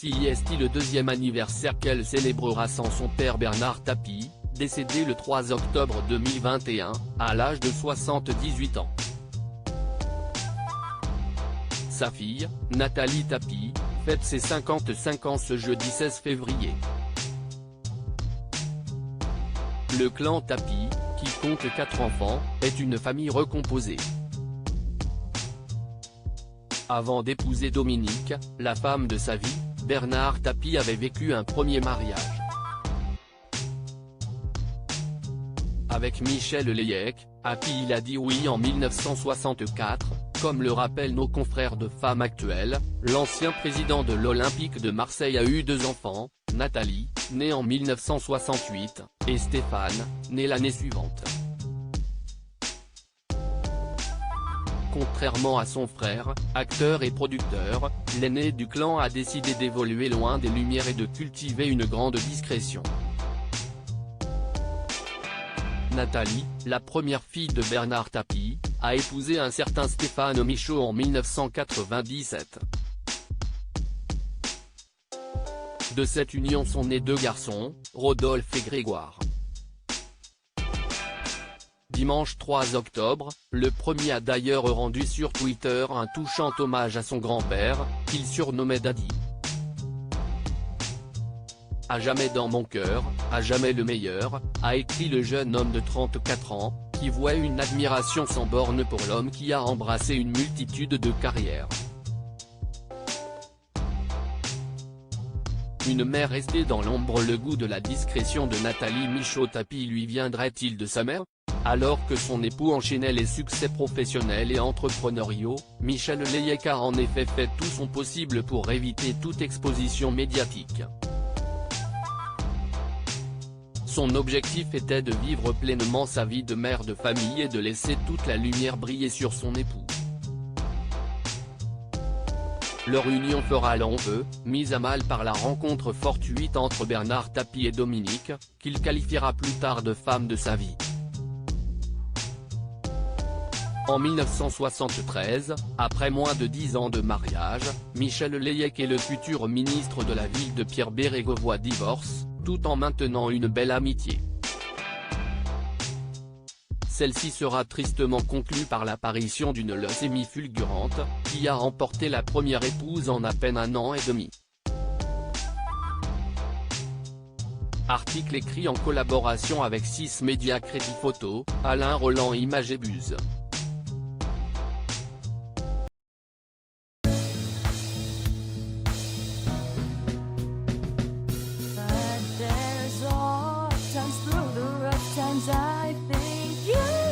Si est le deuxième anniversaire qu'elle célébrera sans son père Bernard Tapie, décédé le 3 octobre 2021, à l'âge de 78 ans. Sa fille, Nathalie Tapie, fête ses 55 ans ce jeudi 16 février. Le clan Tapie, qui compte 4 enfants, est une famille recomposée. Avant d'épouser Dominique, la femme de sa vie, Bernard Tapie avait vécu un premier mariage avec Michèle Leyec, à qui il a dit oui en 1964, comme le rappellent nos confrères de Femmes Actuelles. L'ancien président de l'Olympique de Marseille a eu 2 enfants, Nathalie, née en 1968, et Stéphane, né l'année suivante. Contrairement à son frère, acteur et producteur, l'aîné du clan a décidé d'évoluer loin des lumières et de cultiver une grande discrétion. Nathalie, la première fille de Bernard Tapie, a épousé un certain Stéphane Michaud en 1997. De cette union sont nés 2 garçons, Rodolphe et Grégoire. Dimanche 3 octobre, le premier a d'ailleurs rendu sur Twitter un touchant hommage à son grand-père, qu'il surnommait Daddy. À jamais dans mon cœur, à jamais le meilleur, a écrit le jeune homme de 34 ans, qui voit une admiration sans borne pour l'homme qui a embrassé une multitude de carrières. Une mère restée dans l'ombre. Le goût de la discrétion de Nathalie Michaud Tapie lui viendrait-il de sa mère? Alors que son époux enchaînait les succès professionnels et entrepreneuriaux, Michèle Leyec a en effet fait tout son possible pour éviter toute exposition médiatique. Son objectif était de vivre pleinement sa vie de mère de famille et de laisser toute la lumière briller sur son époux. Leur union fera long feu, mise à mal par la rencontre fortuite entre Bernard Tapie et Dominique, qu'il qualifiera plus tard de femme de sa vie. En 1973, après moins de 10 ans de mariage, Michèle Leyec et le futur ministre de la ville de Pierre Bérégovoy divorcent, tout en maintenant une belle amitié. Celle-ci sera tristement conclue par l'apparition d'une leucémie fulgurante, qui a emporté la première épouse en à peine 1 an et demi. Article écrit en collaboration avec 6 médias Crédit Photo, Alain Roland Images et Buzz. I think you